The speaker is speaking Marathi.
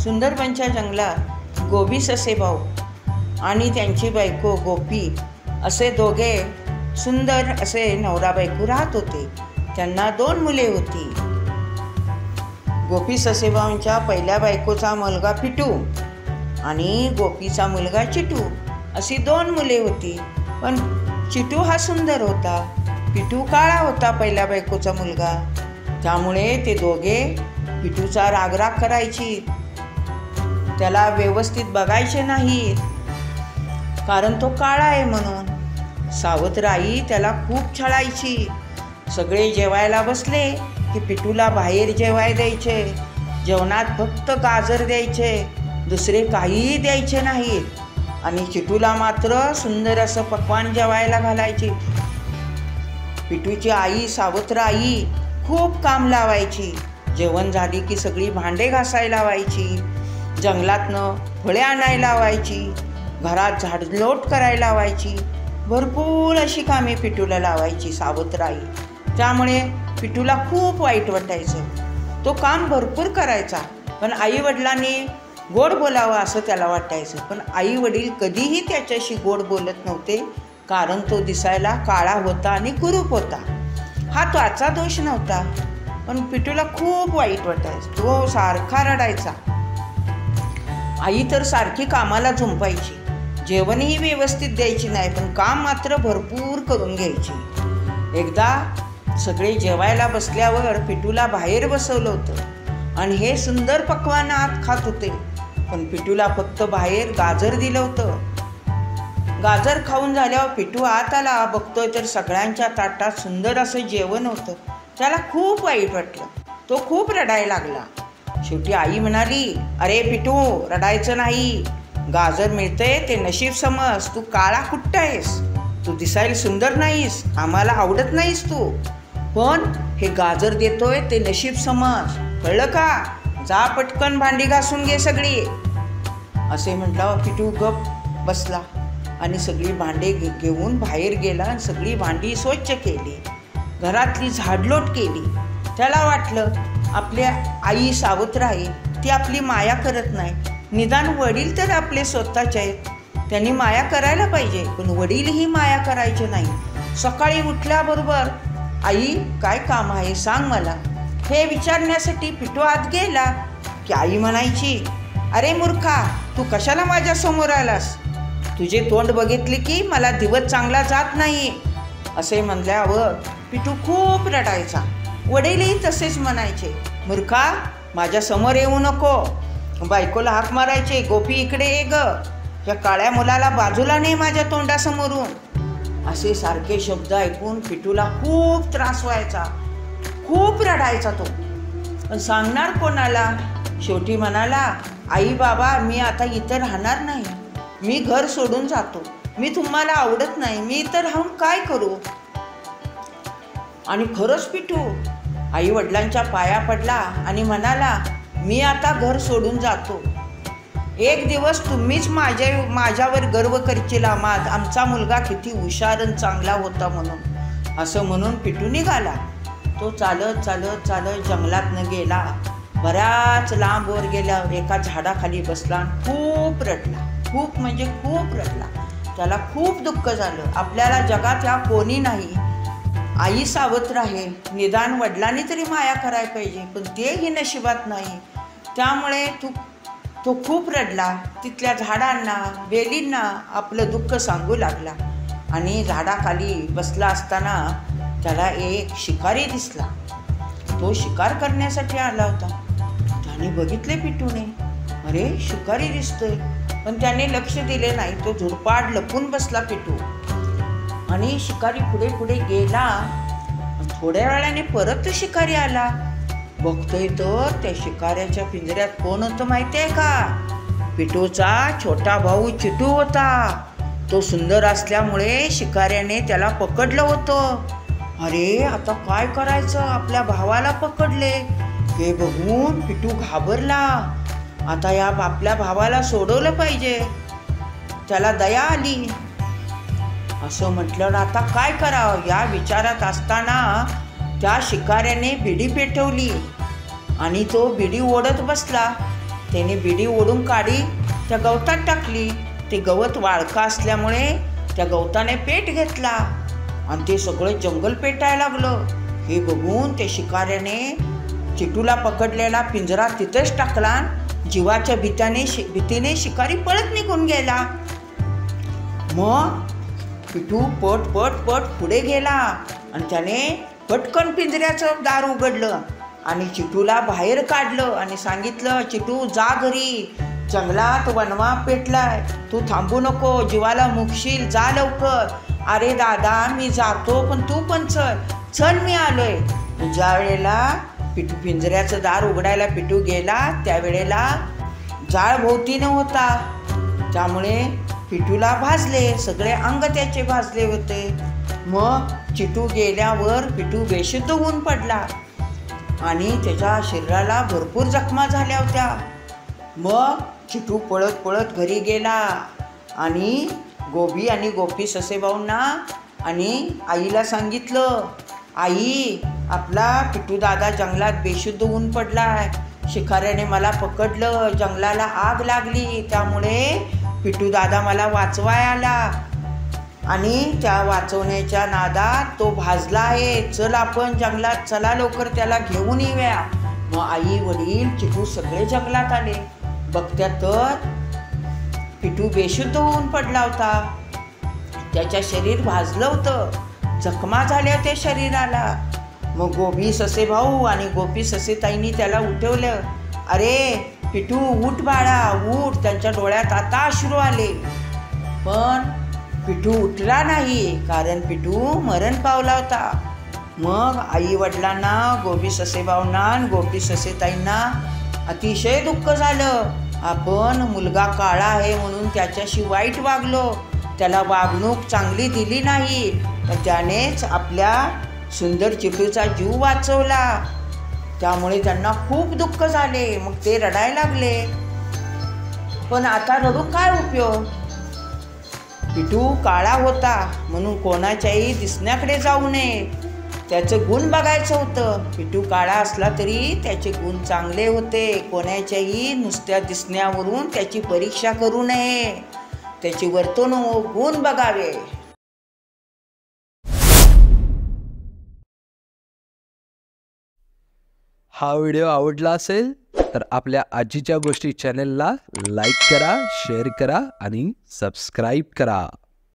सुंदरबनच्या जंगलात गोबी ससेभाऊ आणि त्यांची बायको गोपी असे दोघे सुंदर असे नवरा बायको राहत होते. त्यांना 2 मुले होती. गोपी ससेभाऊंच्या पहिल्या बायकोचा मुलगा पिटू आणि गोपीचा मुलगा चिटू अशी 2 मुले होती. पण चिटू हा सुंदर होता, पिटू काळा होता पहिल्या बायकोचा मुलगा. त्यामुळे ते दोघे पिटूचा रागराग करायची, त्याला व्यवस्थित बघायचे नाही, कारण तो काळा आहे म्हणून. सावत्र आई त्याला खूप छळायची. सगळे जेवायला बसले की पिटूला बाहेर जेवायला द्यायचे. जेवणात फक्त गाजर द्यायचे, दुसरे काहीही द्यायचे नाहीत. आणि चिटूला मात्र सुंदर असं पक्वान जेवायला घालायचे. पिटूची आई सावत्र आई खूप काम लावायची. जेवण झाली की सगळी भांडे घासायला लावायची, जंगलातनं फळे आणायला लावायची, घरात झाडलोट करायला लावायची. भरपूर अशी कामे पिटूला लावायची सावत्र आई. त्यामुळे पिटूला खूप वाईट वाटायचं. तो काम भरपूर करायचा, पण आई वडिलांनी गोड बोलावं असं त्याला वाटायचं. पण आई वडील कधीही त्याच्याशी गोड बोलत नव्हते, कारण तो दिसायला काळा होता आणि कुरूप होता. हा त्याचा दोष नव्हता, पण पिटूला खूप वाईट वाटायचं. तो सारखा रडायचा. आई तर सारखी कामाला झुंपायची, जेवणही व्यवस्थित द्यायची नाही, पण काम मात्र भरपूर करून घ्यायची. एकदा सगळे जेवायला बसल्यावर पिटूला बाहेर बसवलं होतं आणि हे सुंदर पक्वान्न आत खात होते. पण पिटूला फक्त बाहेर गाजर दिलं होतं. गाजर खाऊन झाल्यावर पिटू आत आला, बघतोय तर सगळ्यांच्या ताटात सुंदर असं जेवण होतं. त्याला खूप वाईट वाटलं. तो खूप रडायला लागला. शेवटी आई म्हणाली, अरे पिटू, रडायचं नाही. गाजर मिळतंय ते नशीब समज. तू काळा कुट्ट आहेस, तू दिसायला सुंदर नाहीस, आम्हाला आवडत नाहीस तू, पण हे गाजर देतोय ते नशीब समज, कळलं का? जा पटकन भांडी घासून घे सगळी. असे म्हटल्यावर पिटू गप बसला आणि सगळी भांडे घेऊन बाहेर गेला आणि सगळी भांडी स्वच्छ केली, घरातली झाडलोट केली. त्याला वाटलं आपल्या आई सावत्र आहे, ती आपली माया करत नाही. निदान वडील तर आपले स्वतःचे आहेत, त्यांनी माया करायला पाहिजे, पण वडीलही माया करायचे नाही. सकाळी उठल्याबरोबर आई काय काम आहे सांग मला, हे विचारण्यासाठी पिटू आत गेला की आई म्हणायची, अरे मूर्खा, तू कशाला माझ्या समोर आलास? तुझे तोंड बघितले की मला दिवस चांगला जात नाही. असे म्हणल्यावर पिटू खूप रडायचा. वडीलही तसेच म्हणायचे, मूर्खा, माझ्या समोर येऊ नको. बायकोला हाक मारायचे, गोपी इकडे ये ग, या काळ्या मुलाला बाजूला नाही माझ्या तोंडासमोरून. असे सारखे शब्द ऐकून पिटूला खूप त्रास व्हायचा, खूप रडायचा तो. पण सांगणार कोणाला? शेवटी म्हणाला, आई बाबा, मी आता इथं राहणार नाही, मी घर सोडून जातो, मी तुम्हाला आवडत नाही, मी इथं राहून काय करू? आणि खरंच पिटू आई वडिलांच्या पाया पडला आणि म्हणाला, मी आता घर सोडून जातो. एक दिवस तुम्हीच माझ्यावर गर्व करशील, आमचा मुलगा किती हुशार आणि चांगला होता म्हणून. असं म्हणून पिटू निघाला. तो चालत चालत चालत जंगलातनं गेला. बऱ्याच लांब वर गेल्यावर एका झाडाखाली बसला, खूप रडला, खूप म्हणजे खूप रडला. त्याला खूप दुःख झालं. आपल्याला जगात ह्या कोणी नाही, आई सावत्र आहे, निदान वडिलांनी तरी माया करायला पाहिजे, पण तेही नशिबात नाही. त्यामुळे तो खूप रडला. तिथल्या झाडांना, वेलींना आपलं दुःख सांगू लागला. आणि झाडाखाली बसला असताना त्याला एक शिकारी दिसला. तो शिकार करण्यासाठी आला होता. त्याने बघितले पिटूने, अरे शिकारी दिसतोय, पण त्याने लक्ष दिले नाही. तो झुडपाड लपून बसला पिटू. आणि शिकारी पुढे पुढे गेला. थोड्या वेळाने परत शिकारी आला. बघतोय तर त्या शिकाऱ्याच्या पिंजऱ्यात कोण होतं माहिती आहे का? पिटूचा छोटा भाऊ चिटू होता. तो सुंदर असल्यामुळे शिकाऱ्याने त्याला पकडलं होतं. अरे आता काय करायचं, आपल्या भावाला पकडले. हे बघून पिटू घाबरला. आता या आपल्या भावाला सोडवलं पाहिजे. त्याला दया आली. असं म्हटलं, आता काय करावं या विचारात असताना त्या शिकाऱ्याने बिडी पेटवली आणि तो बिडी ओढत बसला. त्याने बिडी ओढून काढी त्या गवतात टाकली. ते गवत वाळका असल्यामुळे त्या गवताने पेट घेतला आणि ते सगळं जंगल पेटायला लागलं. हे बघून त्या शिकाऱ्याने चिटूला पकडलेला पिंजरा तिथेच टाकला. जीवाच्या भीतीने शिकारी पळत निघून गेला. मग पिटू पट पट पट पुढे गेला आणि त्याने पटकन पिंजऱ्याचं दार उघडलं आणि चिटूला बाहेर काढलं आणि सांगितलं, चिटू जा घरी, जंगलात वणवा पेटलाय, तू थांबू नको, जीवाला मुकशील, जा लवकर. अरे दादा मी जातो, पण तू पण चल. चल मी आलोय. ज्या वेळेला पिटू पिंजऱ्याचं दार उघडायला पिटू गेला त्यावेळेला जाळ भोवती नव्हता. त्यामुळे पिटूला भाजले, सगळे अंग त्याचे भाजले होते. मग चिटू गेल्यावर पिटू बेशुद्ध होऊन पडला आणि त्याच्या शरीराला भरपूर जखमा झाल्या होत्या. मग चिटू पळत पळत घरी गेला आणि गोबी आणि गोपी ससेभाऊंना आणि आईला सांगितलं, आई आपला पिटू दादा जंगलात बेशुद्ध होऊन पडलाय, शिकाऱ्याने मला पकडलं, जंगलाला आग लागली, त्यामुळे पिटू दादा मला वाचवाय आला आणि त्या वाचवण्याच्या नादात तो भाजला आहे, चल आपण जंगलात, चला लवकर त्याला घेऊन येऊया. मग आई वडील चिटू सगळे जंगलात आले. बघत्यात तर पिटू बेशुद्ध होऊन पडला होता. त्याच्या शरीर भाजलं होतं, जखमा झाल्या होत्या शरीराला. मग गोबी ससेभाऊ आणि गोपी ससेताईंनी त्याला उठवलं. अरे पिटू उठ बाळा उठ. त्यांच्या डोळ्यात आता अश्रू आले, पण पिटू उठला नाही, कारण पिटू मरण पावला होता. मग आई वडिलांना, गोबी ससेभाऊंना आणि गोपी ससेताईंना अतिशय दुःख झालं. आपण मुलगा काळा आहे म्हणून त्याच्याशी वाईट वागलो, त्याला वागणूक चांगली दिली नाही, तर त्यानेच आपल्या सुंदर चिटूचा जीव वाचवला. त्यामुळे त्यांना खूप दुःख झाले. मग ते रडायला लागले. पण आता रडून काय उपयोग? पिटू काळा होता म्हणून कोणाच्याही दिसण्याकडे जाऊ नये, त्याचं गुण बघायचं होतं. पिटू काळा असला तरी त्याचे गुण चांगले होते. कोणाच्याही नुसत्या दिसण्यावरून त्याची परीक्षा करू नये, त्याची वर्तणूक गुण बघावे. हा व्हिडिओ आवडला असेल तर आपल्या आजीच्या गोष्टी चॅनलला लाईक करा, शेअर करा आणि सबस्क्राईब करा.